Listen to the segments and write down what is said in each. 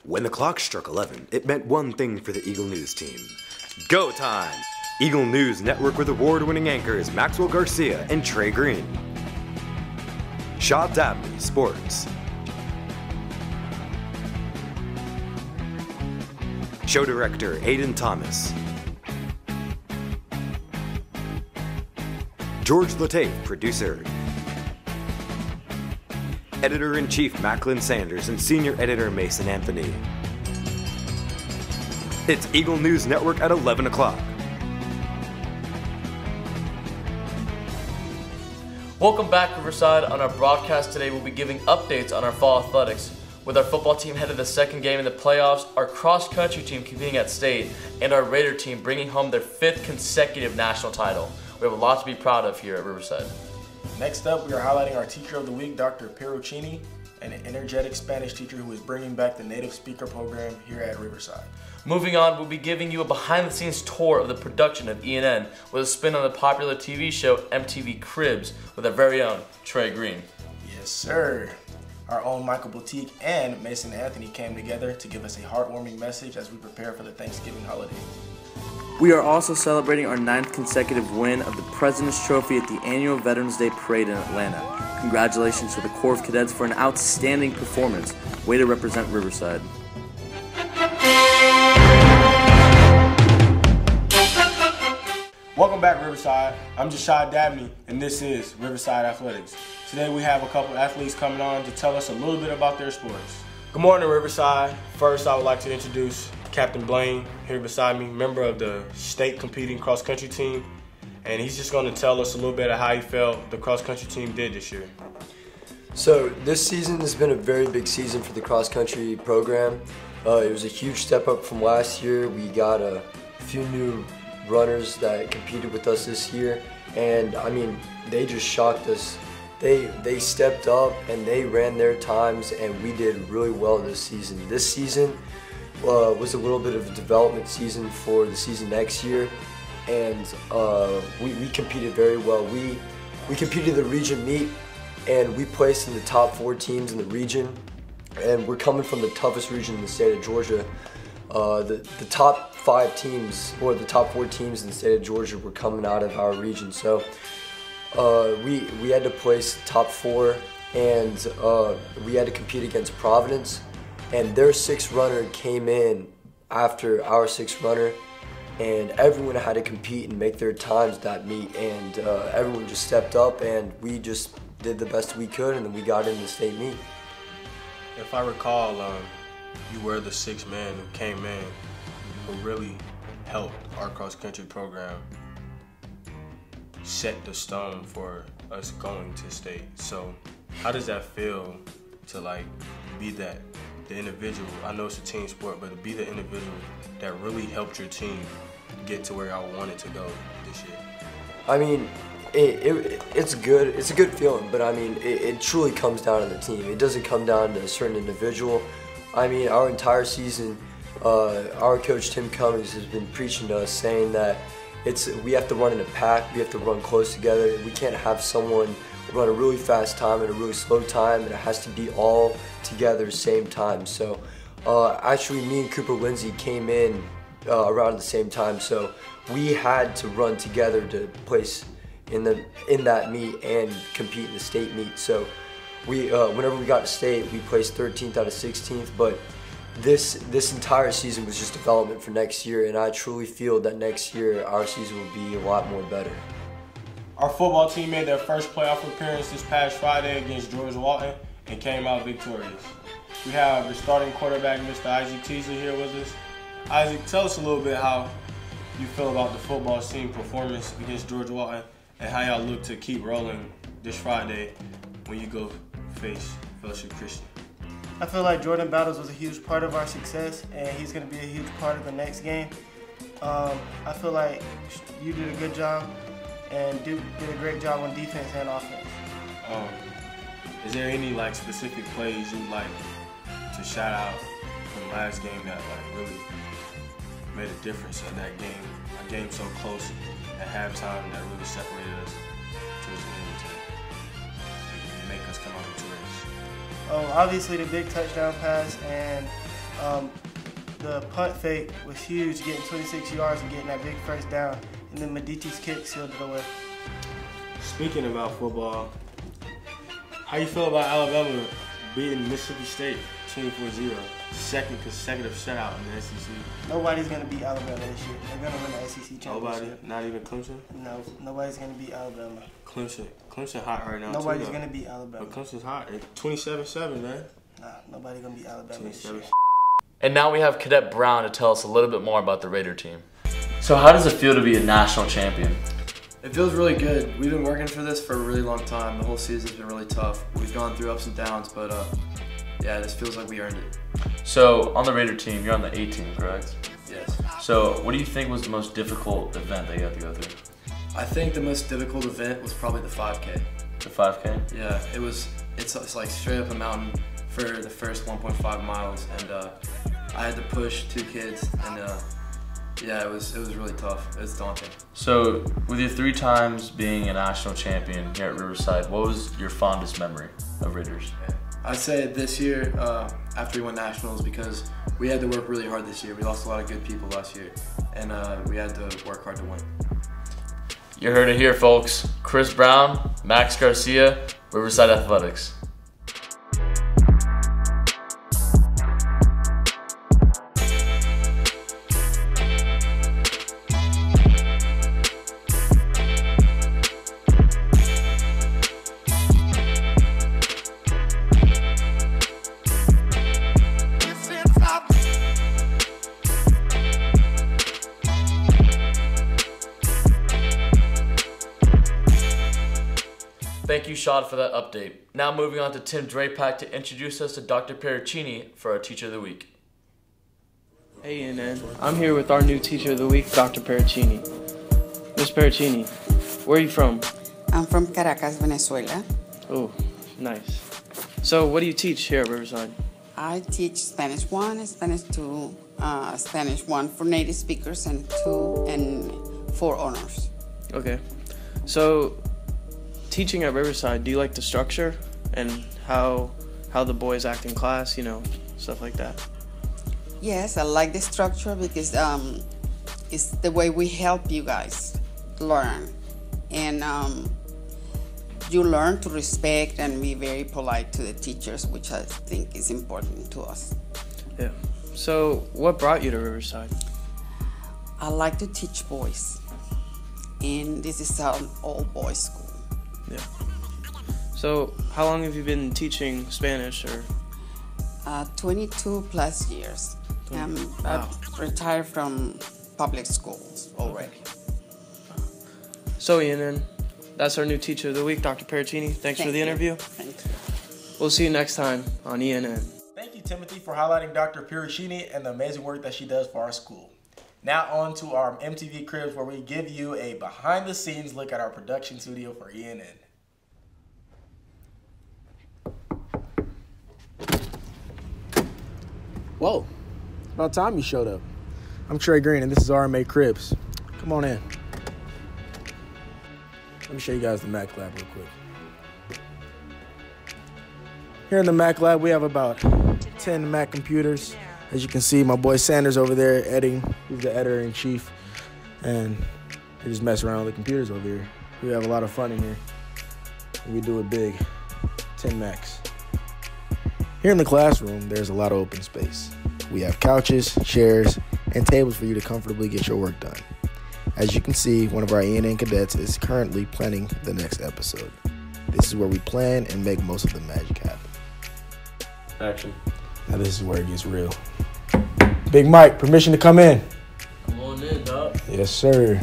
When the clock struck 11, it meant one thing for the Eagle News team. Go time! Eagle News Network with award-winning anchors Maxwell Garcia and Trey Green. Shaw Dabney Sports. Show director Aiden Thomas. George Latafe, producer. Editor-in-Chief Macklin Sanders and Senior Editor Mason Anthony. It's Eagle News Network at 11 o'clock. Welcome back, Riverside. On our broadcast today, we'll be giving updates on our fall athletics. With our football team headed to the second game in the playoffs, our cross-country team competing at state, and our Raider team bringing home their 5th consecutive national title. We have a lot to be proud of here at Riverside. Next up, we are highlighting our Teacher of the Week, Dr. Perruccini, and an energetic Spanish teacher who is bringing back the native speaker program here at Riverside. Moving on, we'll be giving you a behind-the-scenes tour of the production of ENN with a spin on the popular TV show MTV Cribs with our very own Trey Green. Yes, sir. Our own Michael Boutique and Mason Anthony came together to give us a heartwarming message as we prepare for the Thanksgiving holiday. We are also celebrating our 9th consecutive win of the President's Trophy at the annual Veterans Day Parade in Atlanta. Congratulations to the Corps of Cadets for an outstanding performance. Way to represent Riverside. Welcome back, Riverside. I'm Shaw Dabney, and this is Riverside Athletics. Today we have a couple athletes coming on to tell us a little bit about their sports. Good morning, Riverside. First, I would like to introduce Captain Blaine here beside me, member of the state competing cross-country team, and he's just going to tell us a little bit of how he felt the cross-country team did this year. So this season has been a very big season for the cross-country program. It was a huge step up from last year. We got a few new runners that competed with us this year, and I mean, they just shocked us. They stepped up and they ran their times, and we did really well this season. This season was a little bit of a development season for the season next year, and we competed very well. We competed the region meet, and we placed in the top 4 teams in the region, and we're coming from the toughest region in the state of Georgia. The top 5 teams, or the top 4 teams in the state of Georgia, were coming out of our region. So we had to place top 4, and we had to compete against Providence, and their 6th runner came in after our 6th runner, and everyone had to compete and make their times that meet, and everyone just stepped up, and we just did the best we could, and then we got in the state meet. If I recall, you were the 6th man who came in who really helped our cross-country program set the stone for us going to state. So how does that feel to be the individual? I know it's a team sport, but to be the individual that really helped your team get to where I wanted to go this year? I mean, it's good. It's a good feeling, but I mean, it truly comes down to the team. It doesn't come down to a certain individual. I mean, our entire season, our coach Tim Cummings has been preaching to us, saying that we have to run in a pack, we have to run close together. We can't have someone run a really fast time and a really slow time, and it has to be all together same time. So actually, me and Cooper Lindsay came in around the same time, so we had to run together to place in that meet and compete in the state meet. So whenever we got to state, we placed 13th out of 16th, but this entire season was just development for next year, and I truly feel that next year our season will be a lot more better. Our football team made their first playoff appearance this past Friday against George Walton and came out victorious. We have the starting quarterback, Mr. Isaac Teasley, here with us. Isaac, tell us a little bit how you feel about the football team performance against George Walton and how y'all look to keep rolling this Friday when you go face Fellowship Christian. I feel like Jordan Battles was a huge part of our success, and he's going to be a huge part of the next game. I feel like you did a good job and did a great job on defense and offense. Is there any specific plays you'd like to shout out from last game that really made a difference in that game? A game so close at halftime that really separated us towards the end to make us come out victorious. Obviously the big touchdown pass and The punt fake was huge, getting 26 yards and getting that big first down. And then Mediti's kick sealed it away. Speaking about football, how you feel about Alabama beating Mississippi State 24-0? Second consecutive shutout in the SEC. Nobody's going to beat Alabama this year. They're going to win the SEC championship. Nobody? Not even Clemson? No, nobody's going to beat Alabama. Clemson hot right now. Nobody's going to beat Alabama. But Clemson's hot. It's 27-7, man. Nah, nobody's going to beat Alabama this year. And now we have Cadet Brown to tell us a little bit more about the Raider team. So how does it feel to be a national champion? It feels really good. We've been working for this for a really long time. The whole season's been really tough. We've gone through ups and downs, but yeah, this feels like we earned it. So on the Raider team, you're on the A team, correct? Yes. So what do you think was the most difficult event that you had to go through? I think the most difficult event was probably the 5K. The 5K? Yeah, it's like straight up a mountain for the first 1.5 miles, and I had to push 2 kids, and yeah, it was really tough. It was daunting. So with your 3 times being a national champion here at Riverside, what was your fondest memory of Raiders? I'd say this year, after we won nationals, because we had to work really hard this year. We lost a lot of good people last year, and we had to work hard to win. You heard it here, folks. Chris Brown, Max Garcia, Riverside Athletics. Thank you, Shad, for that update. Now moving on to Tim Drapak to introduce us to Dr. Pericini for our Teacher of the Week. Hey, NN. I'm here with our new Teacher of the Week, Dr. Pericini. Ms. Pericini, where are you from? I'm from Caracas, Venezuela. Oh, nice. So what do you teach here at Riverside? I teach Spanish 1, Spanish 2, Spanish 1 for native speakers, and 2 and 4 honors. Okay. So teaching at Riverside, do you like the structure and how the boys act in class, you know, stuff like that? Yes, I like the structure because it's the way we help you guys learn. And you learn to respect and be very polite to the teachers, which I think is important to us. Yeah. So what brought you to Riverside? I like to teach boys. And this is an all-boys school. Yeah. So how long have you been teaching Spanish? Or 22 plus years. Wow. I've retired from public schools already. So Ian, that's our new Teacher of the Week, Dr. Pericini. Thanks for the interview. Thank you. We'll see you next time on ENN. Thank you, Timothy, for highlighting Dr. Pericini and the amazing work that she does for our school. Now on to our MTV Cribs, where we give you a behind-the-scenes look at our production studio for ENN. Whoa, about time you showed up. I'm Trey Green, and this is RMA Cribs. Come on in. Let me show you guys the Mac Lab real quick. Here in the Mac Lab, we have about 10 Mac computers. As you can see, my boy Sanders over there editing. He's the editor-in-chief, and we just mess around with the computers over here. We have a lot of fun in here. We do it big, 10 Macs. Here in the classroom, there's a lot of open space. We have couches, chairs, and tables for you to comfortably get your work done. As you can see, one of our ENN cadets is currently planning the next episode. This is where we plan and make most of the magic happen. Action. Now this is where it gets real. Big Mike, permission to come in. Come on in, dog. Yes, sir.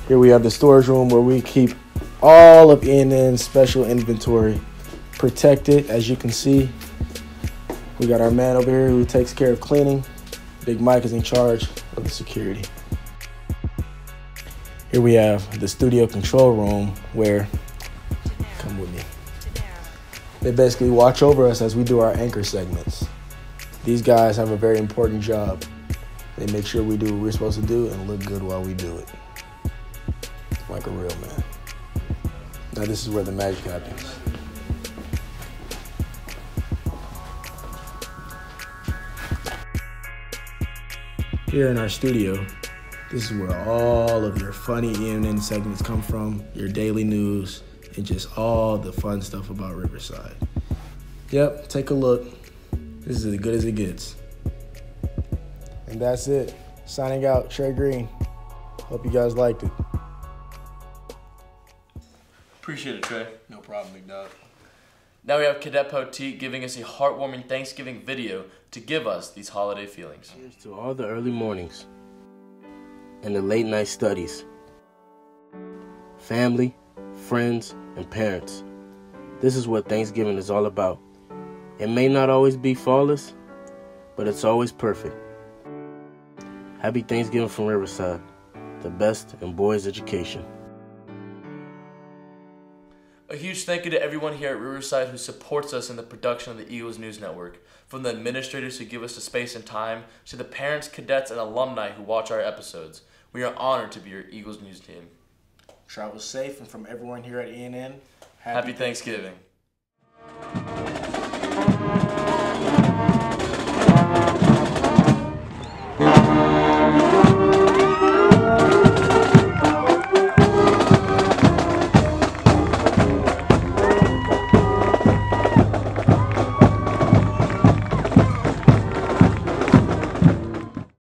Here we have the storage room where we keep all of ENN's special inventory protected. As you can see, we got our man over here who takes care of cleaning. Big Mike is in charge of the security. Here we have the studio control room where, come with me, they basically watch over us as we do our anchor segments. These guys have a very important job. They make sure we do what we're supposed to do and look good while we do it. Like a real man. Now this is where the magic happens. here in our studio, this is where all of your funny ENN segments come from, your daily news, and just all the fun stuff about Riverside. Yep, take a look. This is as good as it gets. And that's it. Signing out, Trey Green. Hope you guys liked it. Appreciate it, Trey. No problem, big dog. Now we have Cadet Poteet giving us a heartwarming Thanksgiving video to give us these holiday feelings. Here's to all the early mornings and the late night studies. Family, friends, and parents. This is what Thanksgiving is all about. It may not always be flawless, but it's always perfect. Happy Thanksgiving from Riverside, the best in boys' education. A huge thank you to everyone here at Riverside who supports us in the production of the Eagles News Network. From the administrators who give us the space and time, to the parents, cadets, and alumni who watch our episodes. We are honored to be your Eagles News team. Travel safe, and from everyone here at ENN, Happy Thanksgiving.